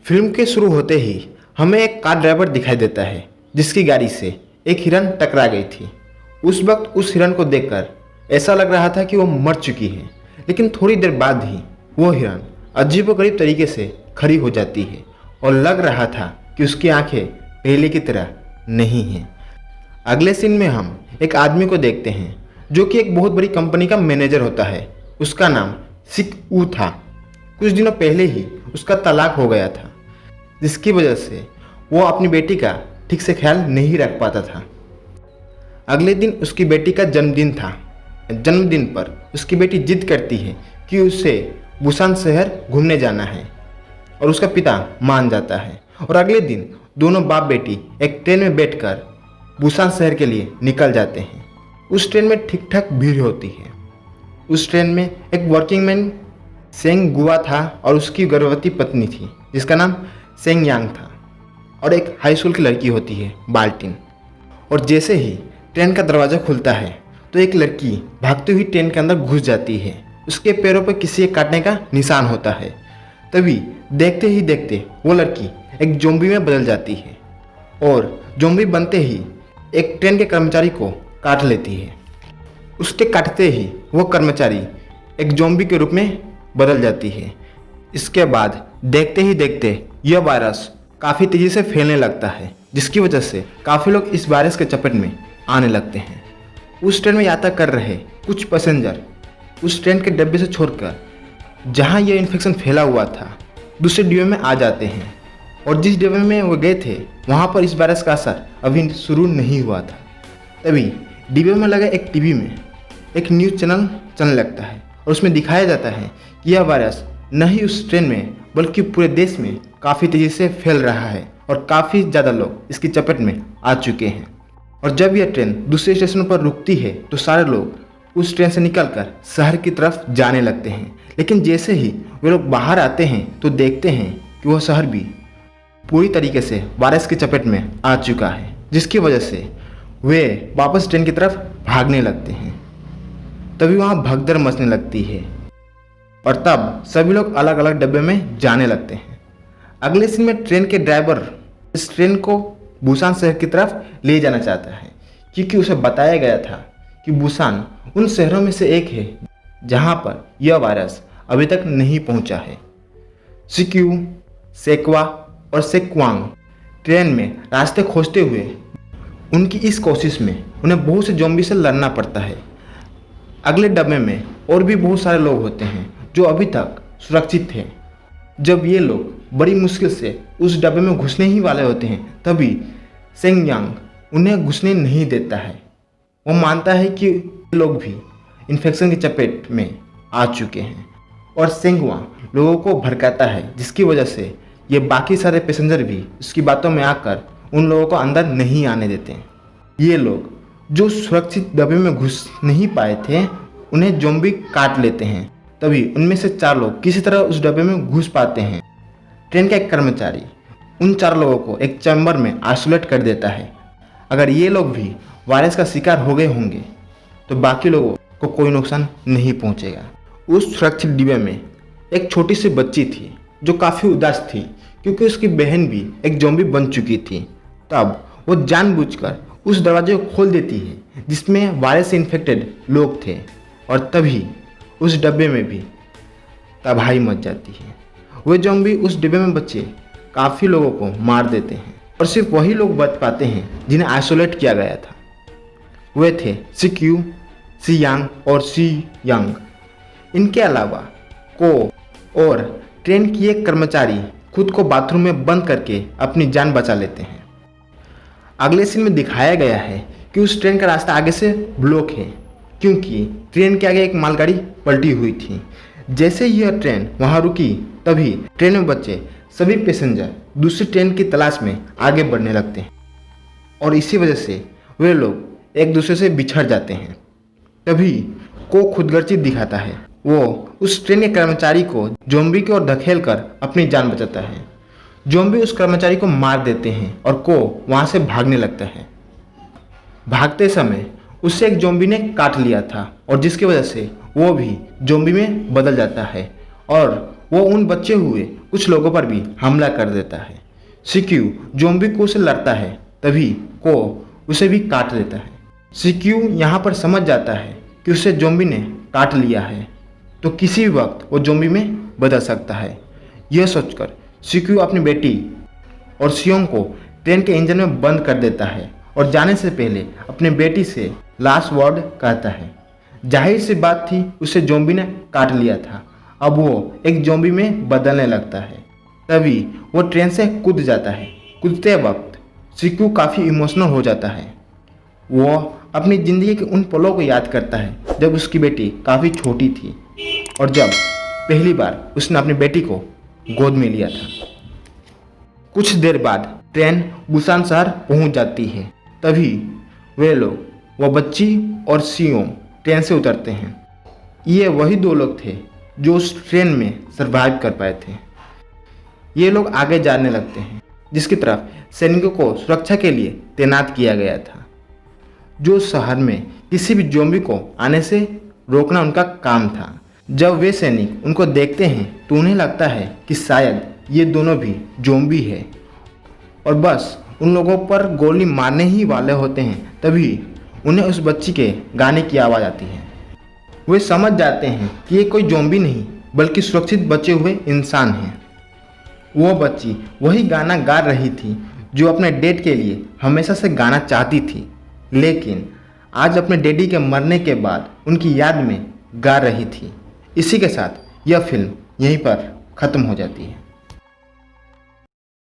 Film के शुरू होते ही हमें एक कार ड्राइवर दिखाई देता है जिसकी गाड़ी से एक हिरन टकरा गई थी। उस वक्त उस हिरन को देखकर ऐसा लग रहा था कि वो मर चुकी है, लेकिन थोड़ी देर बाद ही वो हिरन अजीबोगरीब तरीके से खड़ी हो जाती है और लग रहा था कि उसकी आंखें पहले की तरह नहीं हैं। अगले सीन में हम एक आदमी को देखते हैं जो कि एक बहुत बड़ी कंपनी का मैनेजर होता है। उसका नाम सिक ऊ था। कुछ दिनों पहले ही उसका तलाक हो गया था, जिसकी वजह से वो अपनी बेटी का ठीक से ख्याल नहीं रख पाता था। अगले दिन उसकी बेटी का जन्मदिन था। जन्मदिन पर उसकी बेटी जिद करती है कि उसे बुसान शहर घूमने जाना है और उसका पिता मान जाता है और अगले दिन दोनों बाप बेटी एक ट्रेन में बैठकर बुसान शहर के लिए निकल जाते हैं। उस ट्रेन में ठीक ठाक भीड़ होती है। उस ट्रेन में एक वर्किंग मैन सेंग गुआ था और उसकी गर्भवती पत्नी थी जिसका नाम सेंग यांग था, और एक हाई स्कूल की लड़की होती है बाल्टिन। और जैसे ही ट्रेन का दरवाज़ा खुलता है तो एक लड़की भागती हुई ट्रेन के अंदर घुस जाती है। उसके पैरों पर किसी एक काटने का निशान होता है। तभी देखते ही देखते वो लड़की एक ज़ॉम्बी में बदल जाती है और ज़ॉम्बी बनते ही एक ट्रेन के कर्मचारी को काट लेती है। उसके काटते ही वो कर्मचारी एक ज़ॉम्बी के रूप में बदल जाती है। इसके बाद देखते ही देखते यह वायरस काफ़ी तेज़ी से फैलने लगता है, जिसकी वजह से काफ़ी लोग इस वायरस के चपेट में आने लगते हैं। उस ट्रेन में यात्रा कर रहे कुछ पैसेंजर उस ट्रेन के डब्बे से छोड़कर जहां यह इन्फेक्शन फैला हुआ था दूसरे डिब्बे में आ जाते हैं, और जिस डिब्बे में वो गए थे वहां पर इस वायरस का असर अभी शुरू नहीं हुआ था। तभी डिब्बे में लगे एक टीवी में एक न्यूज़ चैनल चलने लगता है और उसमें दिखाया जाता है कि यह वायरस न ही उस ट्रेन में बल्कि पूरे देश में काफ़ी तेज़ी से फैल रहा है और काफ़ी ज़्यादा लोग इसकी चपेट में आ चुके हैं। और जब यह ट्रेन दूसरे स्टेशन पर रुकती है तो सारे लोग उस ट्रेन से निकलकर शहर की तरफ जाने लगते हैं। लेकिन जैसे ही वे लोग बाहर आते हैं तो देखते हैं कि वह शहर भी पूरी तरीके से वायरस की चपेट में आ चुका है, जिसकी वजह से वे वापस ट्रेन की तरफ भागने लगते हैं। तभी वहाँ भगदड़ मचने लगती है और तब सभी लोग अलग अलग डब्बे में जाने लगते हैं। अगले सीन में ट्रेन के ड्राइवर इस ट्रेन को बुसान शहर की तरफ ले जाना चाहता है, क्योंकि उसे बताया गया था कि बुसान उन शहरों में से एक है जहां पर यह वायरस अभी तक नहीं पहुंचा है। सिक्यू, सेकवा और सेक्वांग ट्रेन में रास्ते खोजते हुए उनकी इस कोशिश में उन्हें बहुत से ज़ॉम्बी से लड़ना पड़ता है। अगले डब्बे में और भी बहुत सारे लोग होते हैं जो अभी तक सुरक्षित थे। जब ये लोग बड़ी मुश्किल से उस डब्बे में घुसने ही वाले होते हैं तभी सेंग यांग उन्हें घुसने नहीं देता है। वो मानता है कि ये लोग भी इन्फेक्शन की चपेट में आ चुके हैं और सेंगवा लोगों को भड़काता है, जिसकी वजह से ये बाकी सारे पैसेंजर भी उसकी बातों में आकर उन लोगों को अंदर नहीं आने देते हैं। ये लोग जो सुरक्षित डब्बे में घुस नहीं पाए थे उन्हें ज़ॉम्बी काट लेते हैं। तभी उनमें से 4 लोग किसी तरह उस डब्बे में घुस पाते हैं। ट्रेन का एक कर्मचारी उन 4 लोगों को एक चैम्बर में आइसोलेट कर देता है। अगर ये लोग भी वायरस का शिकार हो गए होंगे तो बाकी लोगों को कोई नुकसान नहीं पहुंचेगा। उस सुरक्षित डिब्बे में एक छोटी सी बच्ची थी जो काफ़ी उदास थी क्योंकि उसकी बहन भी एक ज़ॉम्बी बन चुकी थी। तब वो जानबूझकर उस दरवाजे को खोल देती है जिसमें वायरस से इन्फेक्टेड लोग थे, और तभी उस डब्बे में भी तबाही मच जाती है। वे ज़ॉम्बी उस डिब्बे में बच्चे काफ़ी लोगों को मार देते हैं और सिर्फ वही लोग बच पाते हैं जिन्हें आइसोलेट किया गया था। वे थे सिक्यू, सी यांग और सी यांग। इनके अलावा को और ट्रेन की एक कर्मचारी खुद को बाथरूम में बंद करके अपनी जान बचा लेते हैं। अगले सीन में दिखाया गया है कि उस ट्रेन का रास्ता आगे से ब्लॉक है क्योंकि ट्रेन के आगे एक मालगाड़ी पलटी हुई थी। जैसे ही यह ट्रेन वहां रुकी तभी ट्रेन में बचे सभी पैसेंजर दूसरी ट्रेन की तलाश में आगे बढ़ने लगते हैं और इसी वजह से वे लोग एक दूसरे से बिछड़ जाते हैं। तभी को खुदगर्जी दिखाता है। वो उस ट्रेन के कर्मचारी को ज़ॉम्बी की ओर धकेल कर अपनी जान बचाता है। ज़ॉम्बी उस कर्मचारी को मार देते हैं और को वहाँ से भागने लगता है। भागते समय उससे एक ज़ॉम्बी ने काट लिया था और जिसकी वजह से वो भी ज़ॉम्बी में बदल जाता है और वो उन बचे हुए कुछ लोगों पर भी हमला कर देता है। सीक्यू ज़ॉम्बी को से लड़ता है, तभी को उसे भी काट लेता है। सीक्यू यहाँ पर समझ जाता है कि उसे ज़ॉम्बी ने काट लिया है, तो किसी भी वक्त वो ज़ॉम्बी में बदल सकता है। यह सोचकर सीक्यू अपनी बेटी और सियोंग को ट्रेन के इंजन में बंद कर देता है और जाने से पहले अपनी बेटी से लास्ट वर्ड कहता है। जाहिर सी बात थी, उसे ज़ॉम्बी ने काट लिया था, अब वो एक ज़ॉम्बी में बदलने लगता है। तभी वो ट्रेन से कूद जाता है। कूदते वक्त सीक्यू काफ़ी इमोशनल हो जाता है। वो अपनी ज़िंदगी के उन पलों को याद करता है जब उसकी बेटी काफ़ी छोटी थी और जब पहली बार उसने अपनी बेटी को गोद में लिया था। कुछ देर बाद ट्रेन बुसान शहर पहुंच जाती है। तभी वे लोग, वो बच्ची और सियोंग ट्रेन से उतरते हैं। ये वही दो लोग थे जो उस ट्रेन में सर्वाइव कर पाए थे। ये लोग आगे जाने लगते हैं, जिसकी तरफ सैनिकों को सुरक्षा के लिए तैनात किया गया था, जो शहर में किसी भी ज़ॉम्बी को आने से रोकना उनका काम था। जब वे सैनिक उनको देखते हैं तो उन्हें लगता है कि शायद ये दोनों भी ज़ॉम्बी है और बस उन लोगों पर गोली मारने ही वाले होते हैं। तभी उन्हें उस बच्ची के गाने की आवाज़ आती है। वे समझ जाते हैं कि ये कोई ज़ॉम्बी नहीं बल्कि सुरक्षित बचे हुए इंसान हैं। वो बच्ची वही गाना गा रही थी जो अपने डैड के लिए हमेशा से गाना चाहती थी, लेकिन आज अपने डैडी के मरने के बाद उनकी याद में गा रही थी। इसी के साथ यह फिल्म यहीं पर ख़त्म हो जाती है।